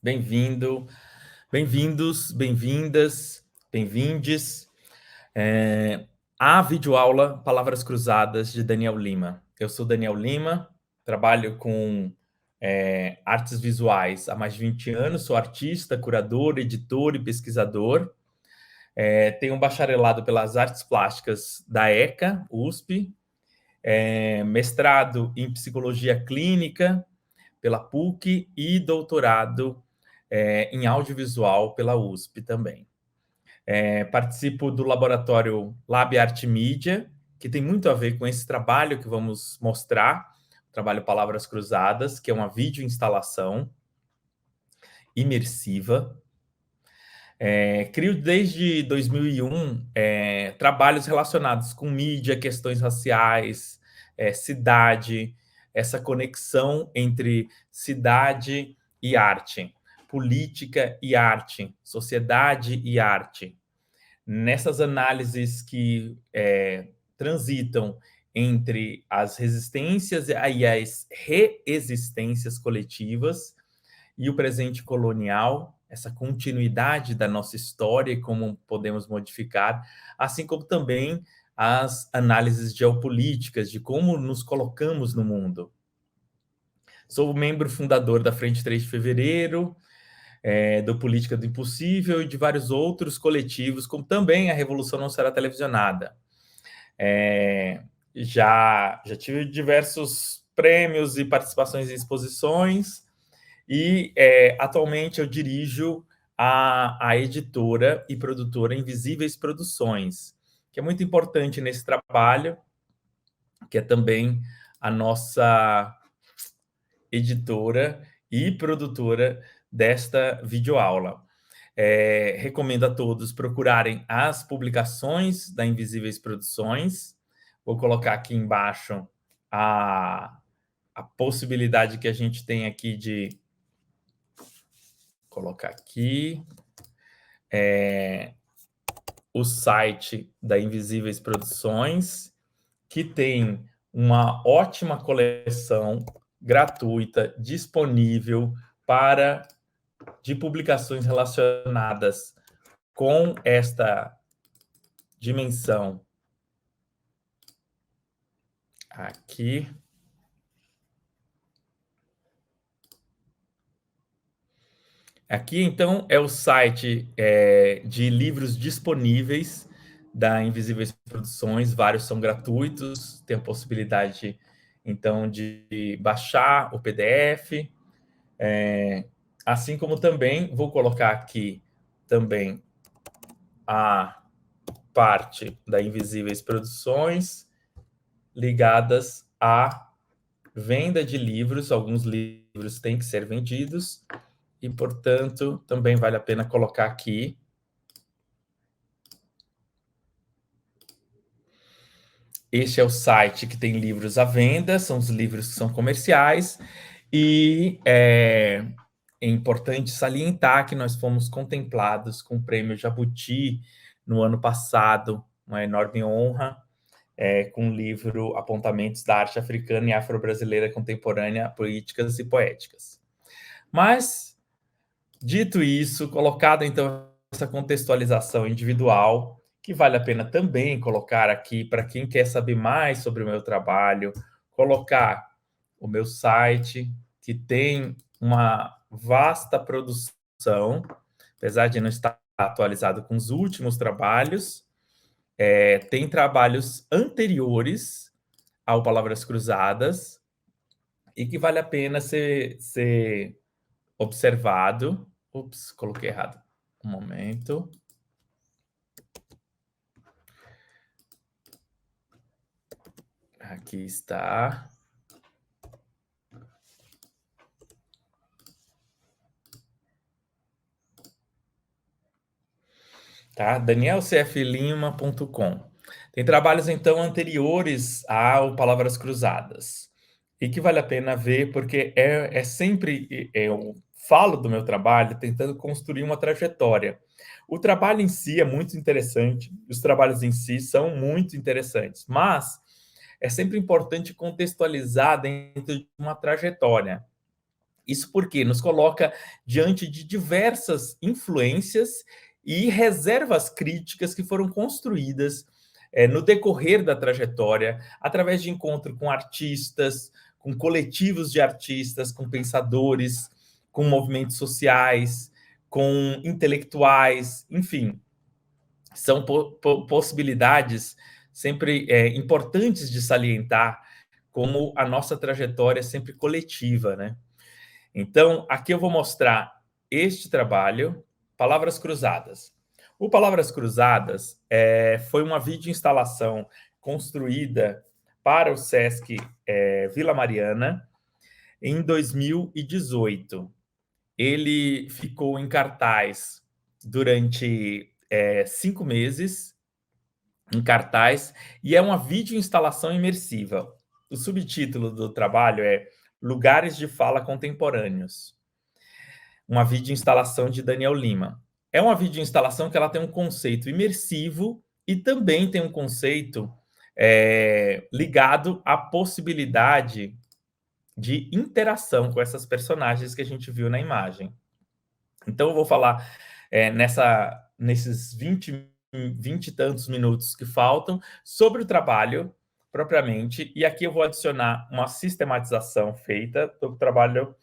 Bem-vindo, bem-vindos, bem-vindas, bem-vindes à videoaula Palavras Cruzadas de Daniel Lima. Eu sou Daniel Lima, trabalho com artes visuais há mais de 20 anos, sou artista, curador, editor e pesquisador. Tenho um bacharelado pelas artes plásticas da ECA, USP, mestrado em psicologia clínica pela PUC e doutorado em audiovisual pela USP também. Participo do laboratório Lab Arte Mídia, que tem muito a ver com esse trabalho que vamos mostrar, o trabalho Palavras Cruzadas, que é uma videoinstalação imersiva. Crio desde 2001 trabalhos relacionados com mídia, questões raciais, cidade, essa conexão entre cidade e arte, política e arte, sociedade e arte. Nessas análises que transitam entre as resistências e as reexistências coletivas e o presente colonial, essa continuidade da nossa história e como podemos modificar, assim como também as análises geopolíticas de como nos colocamos no mundo. Sou membro fundador da Frente 3 de Fevereiro, do Política do Impossível e de vários outros coletivos, como também a Revolução Não Será Televisionada. Já tive diversos prêmios e participações em exposições, e atualmente eu dirijo a editora e produtora Invisíveis Produções, que é muito importante nesse trabalho, que é também a nossa editora e produtora desta videoaula. Recomendo a todos procurarem as publicações da Invisíveis Produções. Vou colocar aqui embaixo a possibilidade que a gente tem aqui de colocar aqui o site da Invisíveis Produções, que tem uma ótima coleção gratuita disponível de publicações relacionadas com esta dimensão aqui. Aqui, então, é o site de livros disponíveis da Invisíveis Produções. Vários são gratuitos, tem a possibilidade, então, de baixar o PDF. Assim como também, vou colocar aqui também a parte da Invisíveis Produções ligadas à venda de livros. Alguns livros têm que ser vendidos, e, portanto, também vale a pena colocar aqui. Este é o site que tem livros à venda, são os livros que são comerciais, e é importante salientar que nós fomos contemplados com o Prêmio Jabuti no ano passado, uma enorme honra, com o livro Apontamentos da Arte Africana e Afro-Brasileira Contemporânea, Políticas e Poéticas. Mas, dito isso, colocado então essa contextualização individual, que vale a pena também colocar aqui para quem quer saber mais sobre o meu trabalho, colocar o meu site, que tem uma vasta produção, apesar de não estar atualizado com os últimos trabalhos, tem trabalhos anteriores ao Palavras Cruzadas e que vale a pena ser observado. Ups, coloquei errado. Um momento. Aqui está. Tá? danielcflima.com. Tem trabalhos, então, anteriores ao Palavras Cruzadas e que vale a pena ver, porque sempre eu falo do meu trabalho tentando construir uma trajetória. O trabalho em si é muito interessante, os trabalhos em si são muito interessantes, mas é sempre importante contextualizar dentro de uma trajetória. Isso porque nos coloca diante de diversas influências e reservas críticas que foram construídas no decorrer da trajetória, através de encontro com artistas, com coletivos de artistas, com pensadores, com movimentos sociais, com intelectuais, enfim, são possibilidades sempre importantes de salientar, como a nossa trajetória é sempre coletiva, né? Então, aqui eu vou mostrar este trabalho, Palavras Cruzadas. O Palavras Cruzadas foi uma videoinstalação construída para o Sesc Vila Mariana em 2018. Ele ficou em cartaz durante 5 meses, em cartaz, e é uma videoinstalação imersiva. O subtítulo do trabalho é Lugares de Fala Contemporâneos. Uma videoinstalação de Daniel Lima. É uma videoinstalação que ela tem um conceito imersivo e também tem um conceito ligado à possibilidade de interação com essas personagens que a gente viu na imagem. Então, eu vou falar nesses 20 e tantos minutos que faltam sobre o trabalho propriamente, e aqui eu vou adicionar uma sistematização feita do trabalho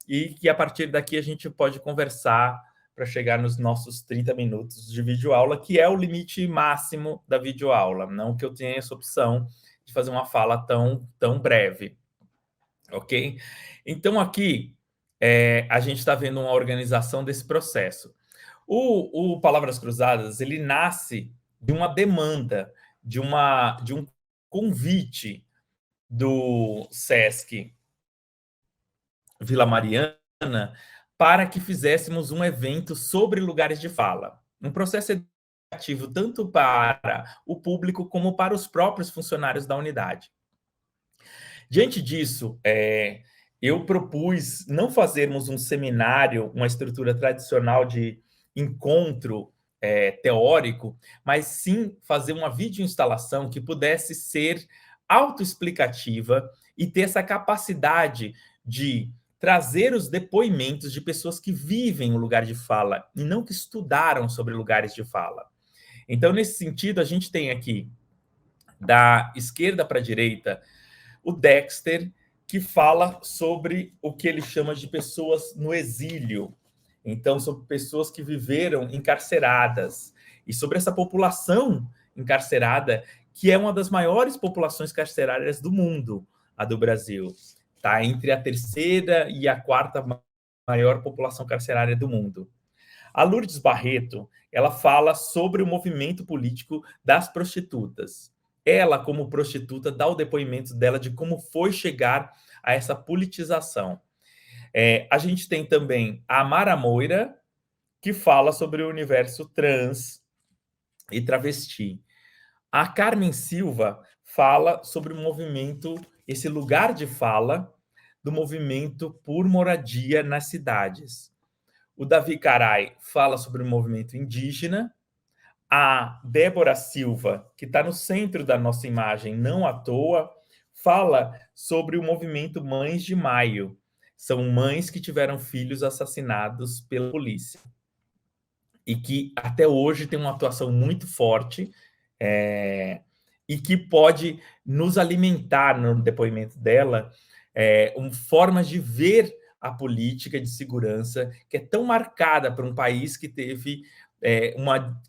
e que a partir daqui a gente pode conversar para chegar nos nossos 30 minutos de videoaula, que é o limite máximo da videoaula, não que eu tenha essa opção de fazer uma fala tão breve, ok? Então, aqui, a gente está vendo uma organização desse processo. O Palavras Cruzadas, ele nasce de uma demanda, de um convite do Sesc Vila Mariana para que fizéssemos um evento sobre lugares de fala. Um processo educativo tanto para o público como para os próprios funcionários da unidade. Diante disso, eu propus não fazermos um seminário, uma estrutura tradicional de encontro teórico, mas sim fazer uma videoinstalação que pudesse ser autoexplicativa e ter essa capacidade de trazer os depoimentos de pessoas que vivem o lugar de fala e não que estudaram sobre lugares de fala. Então, nesse sentido, a gente tem aqui, da esquerda para a direita, o Dexter, que fala sobre o que ele chama de pessoas no exílio. Então, sobre pessoas que viveram encarceradas. E sobre essa população encarcerada, que é uma das maiores populações carcerárias do mundo, a do Brasil. Está entre a terceira e a quarta maior população carcerária do mundo. A Lourdes Barreto, ela fala sobre o movimento político das prostitutas. Ela, como prostituta, dá o depoimento dela de como foi chegar a essa politização. A gente tem também a Mara Moira, que fala sobre o universo trans e travesti. A Carmen Silva fala sobre o movimento, esse lugar de fala do movimento por moradia nas cidades. O Davi Carai fala sobre o movimento indígena. A Débora Silva, que está no centro da nossa imagem, não à toa, fala sobre o movimento Mães de Maio. São mães que tiveram filhos assassinados pela polícia. E que até hoje tem uma atuação muito forte e que pode nos alimentar, no depoimento dela, formas de ver a política de segurança, que é tão marcada por um país que teve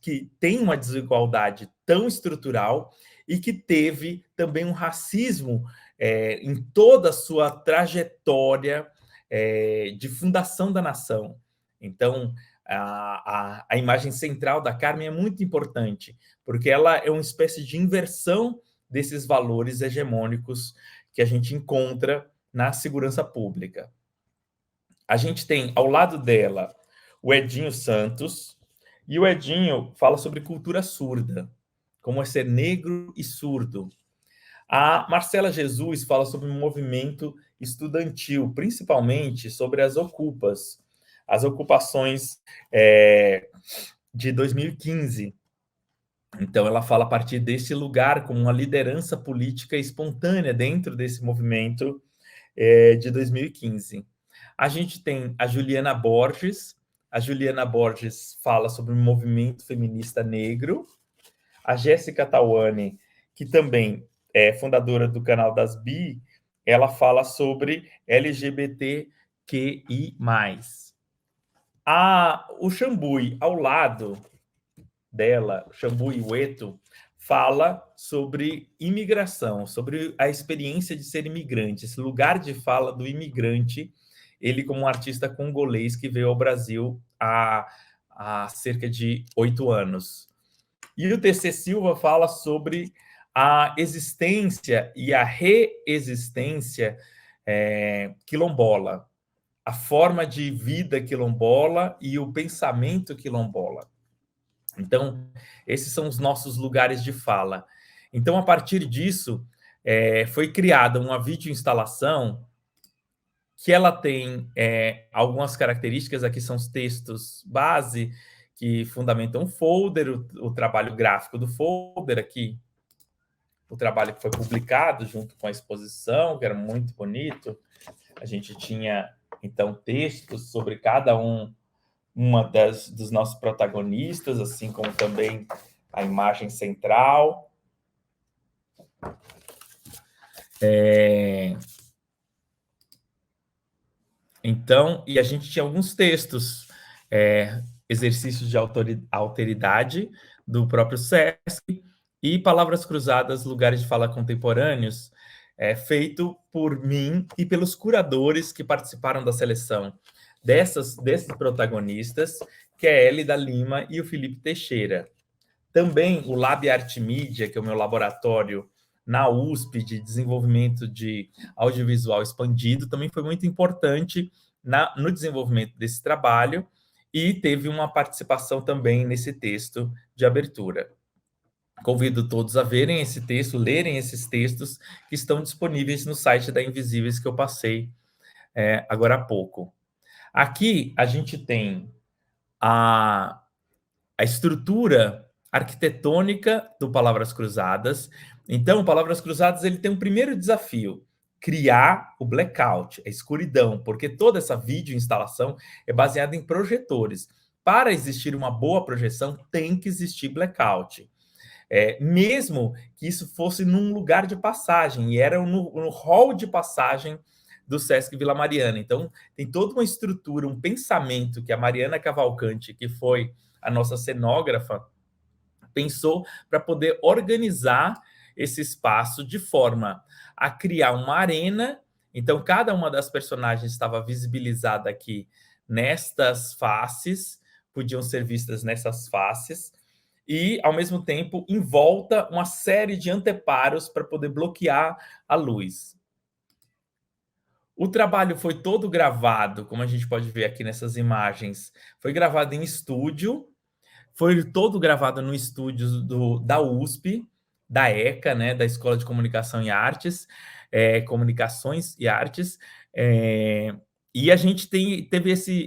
que tem uma desigualdade tão estrutural e que teve também um racismo em toda a sua trajetória de fundação da nação. Então, a imagem central da Carmen é muito importante, porque ela é uma espécie de inversão desses valores hegemônicos que a gente encontra na segurança pública. A gente tem, ao lado dela, o Edinho Santos, e o Edinho fala sobre cultura surda, como é ser negro e surdo. A Marcela Jesus fala sobre o movimento estudantil, principalmente sobre as ocupas, as ocupações de 2015. Então, ela fala a partir desse lugar como uma liderança política espontânea dentro desse movimento de 2015. A gente tem a Juliana Borges. A Juliana Borges fala sobre o movimento feminista negro. A Jéssica Tawane, que também é fundadora do canal das Bi, ela fala sobre LGBTQI+. O Xambui, ao lado dela, o Xambui Ueto, fala sobre imigração, sobre a experiência de ser imigrante, esse lugar de fala do imigrante, ele como um artista congolês que veio ao Brasil há cerca de 8 anos. E o TC Silva fala sobre a existência e a reexistência quilombola, a forma de vida quilombola e o pensamento quilombola. Então, esses são os nossos lugares de fala. Então, a partir disso, foi criada uma videoinstalação que ela tem algumas características. Aqui são os textos base que fundamentam o folder, o trabalho gráfico do folder aqui, o trabalho que foi publicado junto com a exposição, que era muito bonito. A gente tinha, então, textos sobre cada uma dos nossos protagonistas, assim como também a imagem central. Então, e a gente tinha alguns textos, exercícios de alteridade do próprio SESC e palavras cruzadas, lugares de fala contemporâneos, feito por mim e pelos curadores que participaram da seleção desses protagonistas, que é a Elida Lima e o Felipe Teixeira. Também o Lab Arte Mídia, que é o meu laboratório na USP de desenvolvimento de audiovisual expandido, também foi muito importante no desenvolvimento desse trabalho e teve uma participação também nesse texto de abertura. Convido todos a verem esse texto, lerem esses textos que estão disponíveis no site da Invisíveis que eu passei agora há pouco. Aqui a gente tem a estrutura arquitetônica do Palavras Cruzadas. Então, o Palavras Cruzadas ele tem um primeiro desafio: criar o blackout, a escuridão, porque toda essa videoinstalação é baseada em projetores. Para existir uma boa projeção, tem que existir blackout. Mesmo que isso fosse num lugar de passagem, e era no hall de passagem do Sesc Vila Mariana. Então, tem toda uma estrutura, um pensamento que a Mariana Cavalcante, que foi a nossa cenógrafa, pensou para poder organizar esse espaço de forma a criar uma arena. Então, cada uma das personagens estava visibilizada aqui nestas faces, podiam ser vistas nessas faces, e, ao mesmo tempo, em volta, uma série de anteparos para poder bloquear a luz. O trabalho foi todo gravado, como a gente pode ver aqui nessas imagens, foi gravado em estúdio, foi todo gravado no estúdio da USP, da ECA, né, da Escola de Comunicação e Artes, Comunicações e Artes, e a gente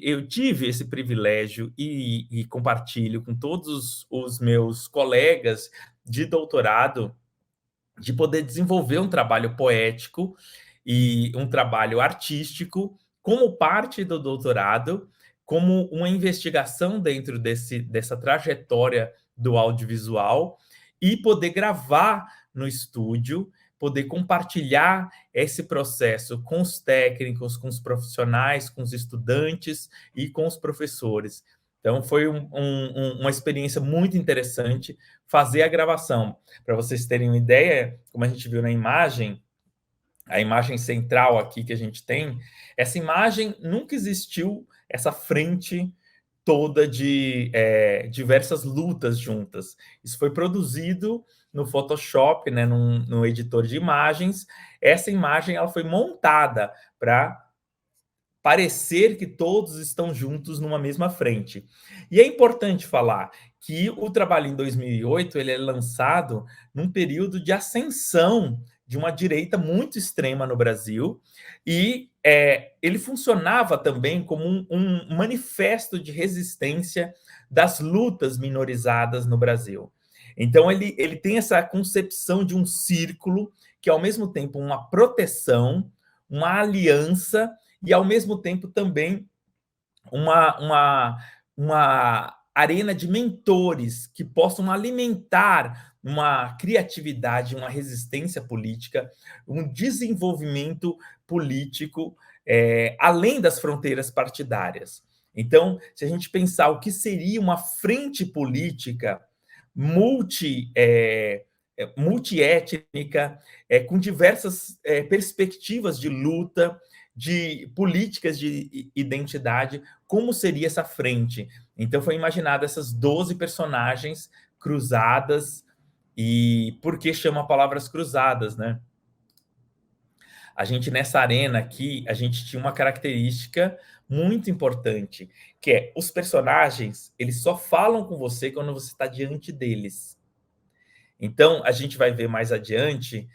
eu tive esse privilégio e compartilho com todos os meus colegas de doutorado de poder desenvolver um trabalho poético e um trabalho artístico como parte do doutorado, como uma investigação dentro dessa trajetória do audiovisual e poder gravar no estúdio, poder compartilhar esse processo com os técnicos, com os profissionais, com os estudantes e com os professores. Então, foi uma experiência muito interessante fazer a gravação. Para vocês terem uma ideia, como a gente viu na imagem, a imagem central aqui que a gente tem, essa imagem nunca existiu, essa frente toda de diversas lutas juntas. Isso foi produzido no Photoshop, né, no editor de imagens. Essa imagem ela foi montada para parecer que todos estão juntos numa mesma frente. E é importante falar que o trabalho em 2008 ele é lançado num período de ascensão de uma direita muito extrema no Brasil, e ele funcionava também como um manifesto de resistência das lutas minorizadas no Brasil. Então, ele tem essa concepção de um círculo que, ao mesmo tempo, uma proteção, uma aliança e, ao mesmo tempo, também uma arena de mentores que possam alimentar uma criatividade, uma resistência política, um desenvolvimento político, além das fronteiras partidárias. Então, se a gente pensar o que seria uma frente política multiétnica, com diversas perspectivas de luta, de políticas de identidade, como seria essa frente? Então foi imaginado essas 12 personagens cruzadas. E por que chama palavras cruzadas, né? A gente, nessa arena aqui, a gente tinha uma característica muito importante, que é os personagens, eles só falam com você quando você está diante deles. Então, a gente vai ver mais adiante,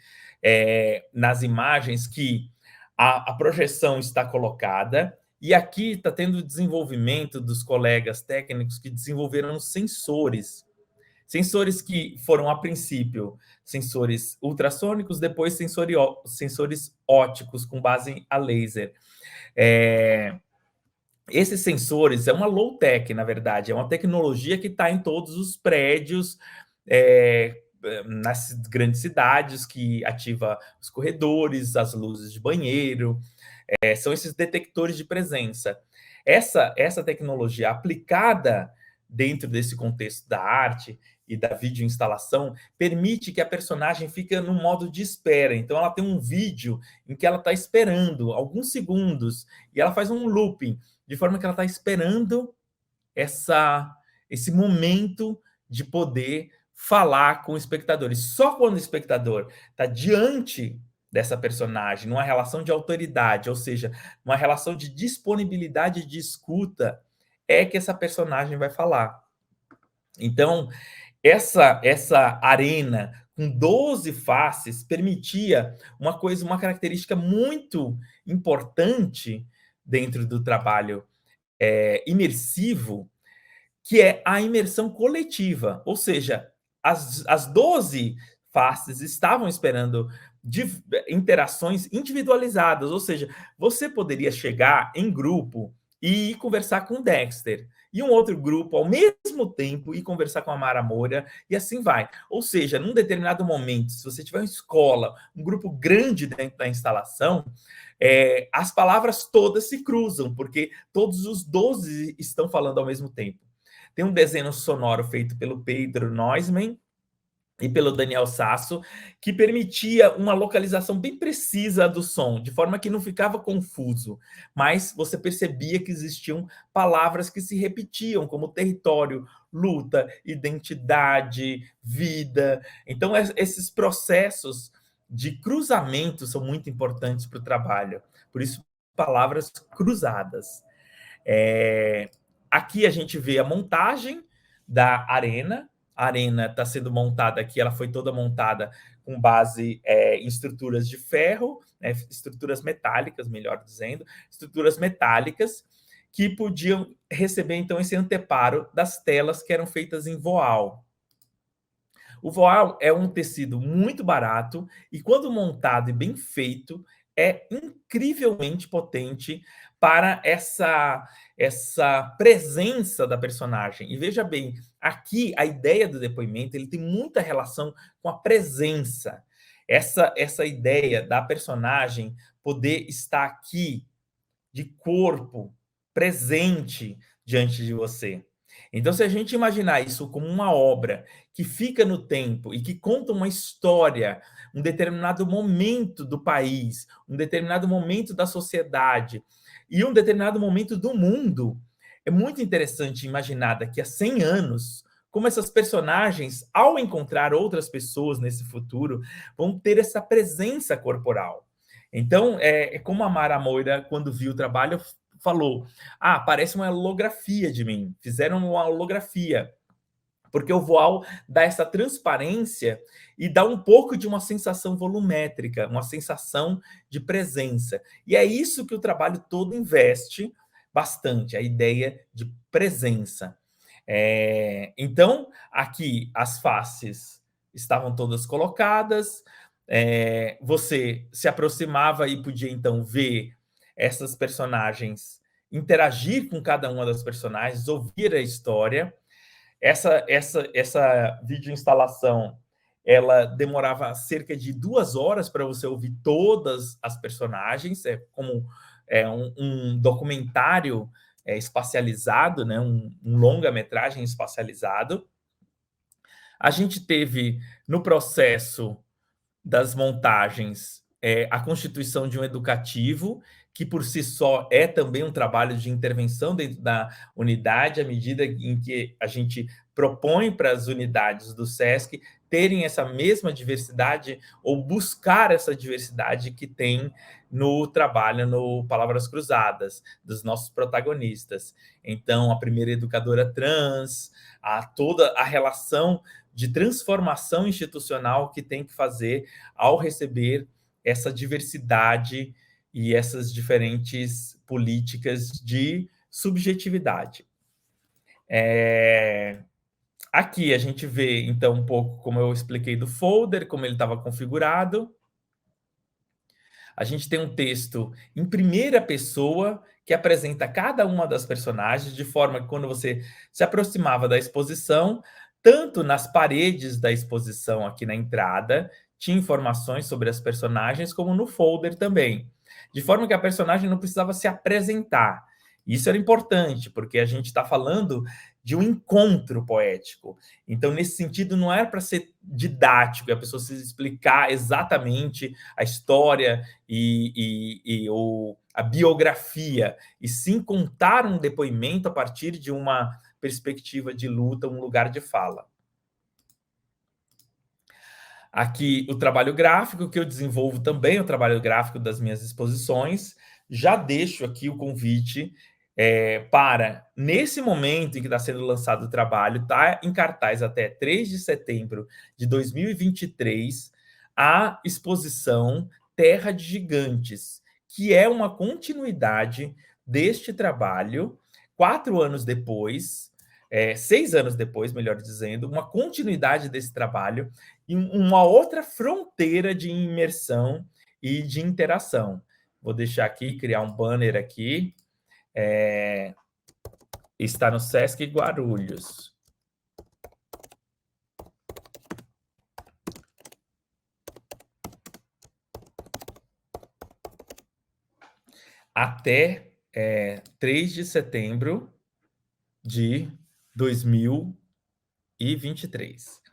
nas imagens, que a projeção está colocada, e aqui está tendo o desenvolvimento dos colegas técnicos que desenvolveram sensores. Sensores que foram, a princípio, sensores ultrassônicos, depois sensores ópticos com base a laser. Esses sensores é uma low-tech, na verdade, é uma tecnologia que está em todos os prédios, nas grandes cidades, que ativa os corredores, as luzes de banheiro, são esses detectores de presença. Essa tecnologia aplicada dentro desse contexto da arte e da videoinstalação permite que a personagem fique no modo de espera. Então, ela tem um vídeo em que ela está esperando alguns segundos e ela faz um looping, de forma que ela está esperando esse momento de poder falar com o espectador. E só quando o espectador está diante dessa personagem, numa relação de autoridade, ou seja, uma relação de disponibilidade de escuta, é que essa personagem vai falar. Então, essa arena com 12 faces permitia uma característica muito importante dentro do trabalho imersivo, que é a imersão coletiva, ou seja, as 12 faces estavam esperando interações individualizadas, ou seja, você poderia chegar em grupo e ir conversar com o Dexter, e um outro grupo, ao mesmo tempo, ir conversar com a Mara Moura, e assim vai. Ou seja, num determinado momento, se você tiver uma escola, um grupo grande dentro da instalação, as palavras todas se cruzam, porque todos os 12 estão falando ao mesmo tempo. Tem um desenho sonoro feito pelo Pedro Neusman e pelo Daniel Sasso, que permitia uma localização bem precisa do som, de forma que não ficava confuso, mas você percebia que existiam palavras que se repetiam, como território, luta, identidade, vida. Então, esses processos de cruzamento são muito importantes para o trabalho. Por isso, palavras cruzadas. Aqui a gente vê a montagem da arena. A arena está sendo montada aqui, ela foi toda montada com base em estruturas de ferro, né, estruturas metálicas, melhor dizendo, estruturas metálicas que podiam receber, então, esse anteparo das telas que eram feitas em voal. O voal é um tecido muito barato e, quando montado e bem feito, é incrivelmente potente para essa presença da personagem. E veja bem, aqui a ideia do depoimento ele tem muita relação com a presença. Essa ideia da personagem poder estar aqui de corpo, presente diante de você. Então, se a gente imaginar isso como uma obra que fica no tempo e que conta uma história, um determinado momento do país, um determinado momento da sociedade e um determinado momento do mundo, é muito interessante imaginar daqui a 100 anos como essas personagens, ao encontrar outras pessoas nesse futuro, vão ter essa presença corporal. Então, é como a Mara Moura, quando viu o trabalho, falou: ah, parece uma holografia de mim. Fizeram uma holografia, porque o voal dá essa transparência e dá um pouco de uma sensação volumétrica, uma sensação de presença. E é isso que o trabalho todo investe bastante, a ideia de presença. Então, aqui as faces estavam todas colocadas, você se aproximava e podia, então, ver essas personagens, interagir com cada uma das personagens, ouvir a história. Essa videoinstalação, ela demorava cerca de 2 horas para você ouvir todas as personagens, é como um documentário espacializado, né? um longa-metragem espacializado. A gente teve, no processo das montagens, a constituição de um educativo, que por si só é também um trabalho de intervenção dentro da unidade, à medida em que a gente propõe para as unidades do SESC terem essa mesma diversidade ou buscar essa diversidade que tem no trabalho no Palavras Cruzadas, dos nossos protagonistas. Então, a primeira educadora trans, toda a relação de transformação institucional que tem que fazer ao receber essa diversidade e essas diferentes políticas de subjetividade. Aqui a gente vê, então, um pouco como eu expliquei do folder, como ele estava configurado. A gente tem um texto em primeira pessoa que apresenta cada uma das personagens, de forma que quando você se aproximava da exposição, tanto nas paredes da exposição aqui na entrada, tinha informações sobre as personagens, como no folder também. De forma que a personagem não precisava se apresentar. Isso era importante, porque a gente está falando de um encontro poético. Então, nesse sentido, não era para ser didático, a pessoa se explicar exatamente a história ou a biografia, e sim contar um depoimento a partir de uma perspectiva de luta, um lugar de fala. Aqui o trabalho gráfico, que eu desenvolvo também, o trabalho gráfico das minhas exposições. Já deixo aqui o convite para, nesse momento em que está sendo lançado o trabalho, está em cartaz até 3 de setembro de 2023, a exposição Terra de Gigantes, que é uma continuidade deste trabalho, 4 anos depois, 6 anos depois, melhor dizendo, uma continuidade desse trabalho em uma outra fronteira de imersão e de interação. Vou deixar aqui, criar um banner aqui. Está no Sesc Guarulhos. Até 3 de setembro de 2023.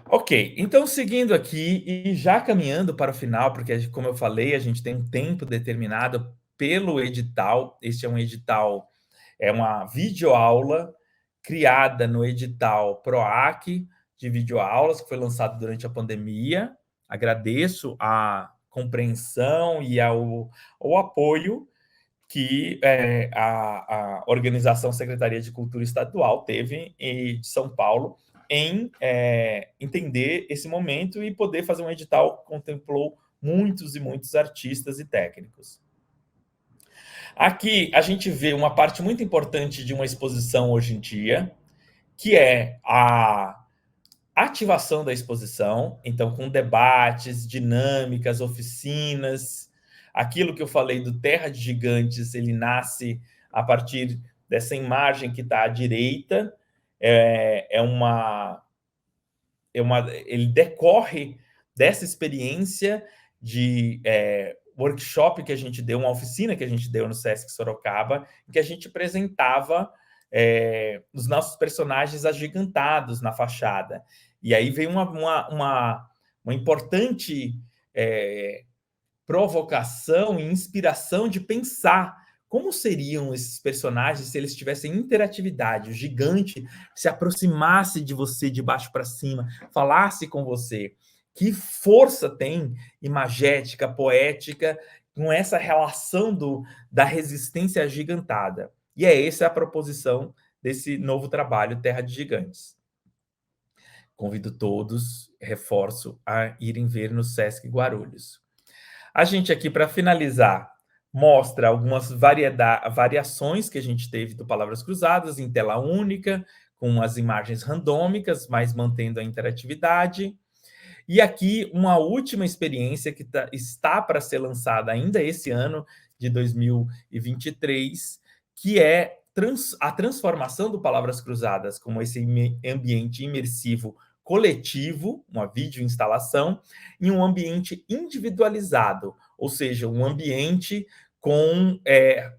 Ok, então seguindo aqui e já caminhando para o final, porque como eu falei, a gente tem um tempo determinado pelo edital. Este é um edital, é uma videoaula criada no edital PROAC de videoaulas, que foi lançado durante a pandemia. Agradeço a compreensão e o apoio que a organização Secretaria de Cultura Estadual teve de São Paulo em entender esse momento e poder fazer um edital que contemplou muitos e muitos artistas e técnicos. Aqui a gente vê uma parte muito importante de uma exposição hoje em dia, que é a ativação da exposição, então com debates, dinâmicas, oficinas. Aquilo que eu falei do Terra de Gigantes, ele nasce a partir dessa imagem que está à direita, ele decorre dessa experiência de workshop que a gente deu, uma oficina que a gente deu no Sesc Sorocaba, em que a gente apresentava os nossos personagens agigantados na fachada. E aí veio uma importante provocação e inspiração de pensar como seriam esses personagens se eles tivessem interatividade, o gigante se aproximasse de você de baixo para cima, falasse com você. Que força tem imagética, poética, com essa relação da resistência agigantada. E essa a proposição desse novo trabalho, Terra de Gigantes. Convido todos, reforço, a irem ver no Sesc Guarulhos. A gente aqui, para finalizar, mostra algumas variações que a gente teve do Palavras Cruzadas em tela única, com as imagens randômicas, mas mantendo a interatividade. E aqui uma última experiência que está para ser lançada ainda esse ano, de 2023, que é a transformação do Palavras Cruzadas como esse ambiente imersivo coletivo, uma videoinstalação, em um ambiente individualizado, ou seja, um ambiente com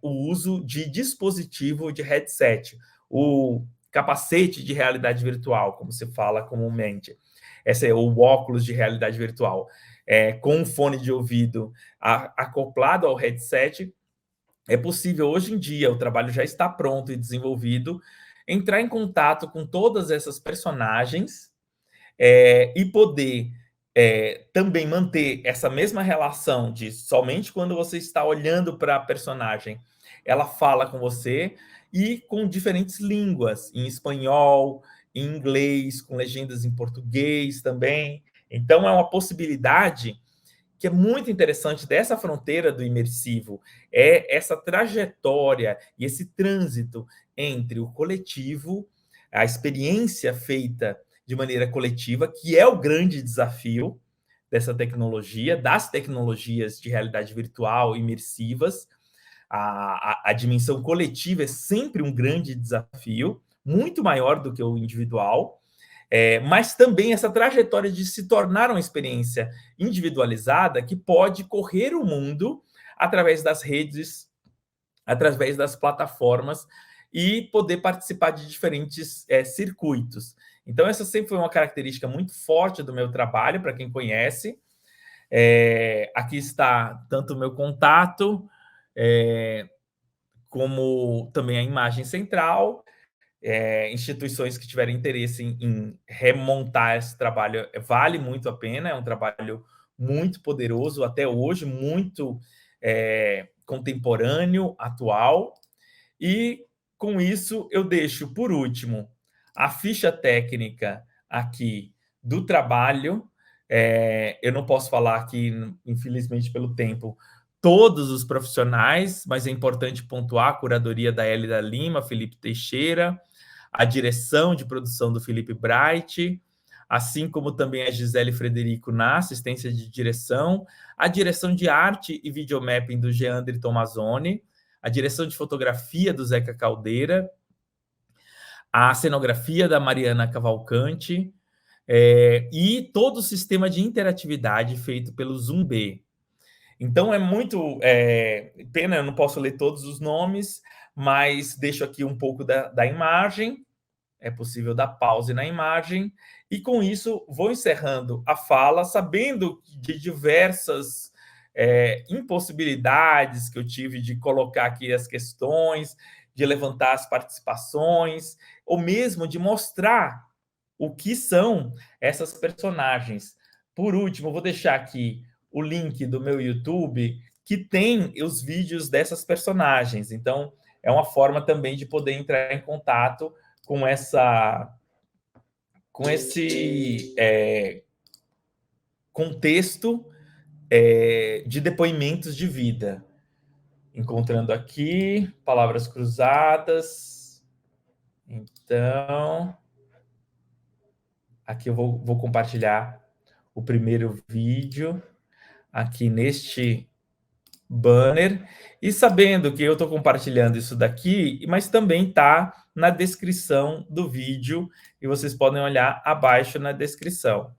o uso de dispositivo de headset, o capacete de realidade virtual, como se fala comumente. Esse é o óculos de realidade virtual. Com um fone de ouvido acoplado ao headset, é possível hoje em dia, o trabalho já está pronto e desenvolvido, entrar em contato com todas essas personagens e poder também manter essa mesma relação de somente quando você está olhando para a personagem, ela fala com você, e com diferentes línguas, em espanhol, em inglês, com legendas em português também. Então, é uma possibilidade que é muito interessante dessa fronteira do imersivo, é essa trajetória e esse trânsito entre o coletivo, a experiência feita de maneira coletiva, que é o grande desafio dessa tecnologia, das tecnologias de realidade virtual imersivas. A dimensão coletiva é sempre um grande desafio, muito maior do que o individual, mas também essa trajetória de se tornar uma experiência individualizada que pode correr o mundo através das redes, através das plataformas, e poder participar de diferentes circuitos. Então, essa sempre foi uma característica muito forte do meu trabalho, para quem conhece. Aqui está tanto o meu contato, como também a imagem central. Instituições que tiverem interesse em remontar esse trabalho, vale muito a pena, é um trabalho muito poderoso, até hoje, muito contemporâneo, atual. E, com isso, eu deixo, por último, a ficha técnica aqui do trabalho. Eu não posso falar aqui, infelizmente, pelo tempo, todos os profissionais, mas é importante pontuar a curadoria da Hélida Lima, Felipe Teixeira, a direção de produção do Felipe Bright, assim como também a Gisele Frederico na assistência de direção, a direção de arte e videomapping do Geandre Tomazoni, a direção de fotografia do Zeca Caldeira, a cenografia da Mariana Cavalcante, e todo o sistema de interatividade feito pelo Zumbê. Então, é muito pena, eu não posso ler todos os nomes, mas deixo aqui um pouco da imagem. É possível dar pause na imagem, e com isso vou encerrando a fala, sabendo de diversas impossibilidades que eu tive de colocar aqui as questões, de levantar as participações, ou mesmo de mostrar o que são essas personagens. Por último, vou deixar aqui o link do meu YouTube, que tem os vídeos dessas personagens. Então, é uma forma também de poder entrar em contato com esse contexto de depoimentos de vida. Encontrando aqui, palavras cruzadas. Então, aqui eu vou compartilhar o primeiro vídeo aqui neste banner, e sabendo que eu estou compartilhando isso daqui, mas também está na descrição do vídeo, e vocês podem olhar abaixo na descrição.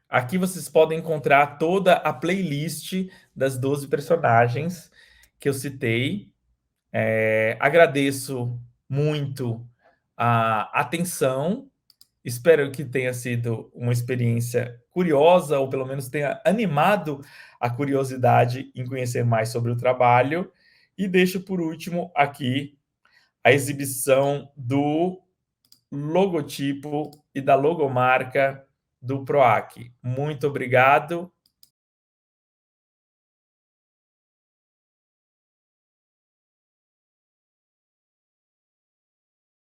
Aqui vocês podem encontrar toda a playlist das 12 personagens que eu citei. Agradeço muito a atenção. Espero que tenha sido uma experiência curiosa, ou pelo menos tenha animado a curiosidade em conhecer mais sobre o trabalho. E deixo por último aqui a exibição do logotipo e da logomarca do PROAC. Muito obrigado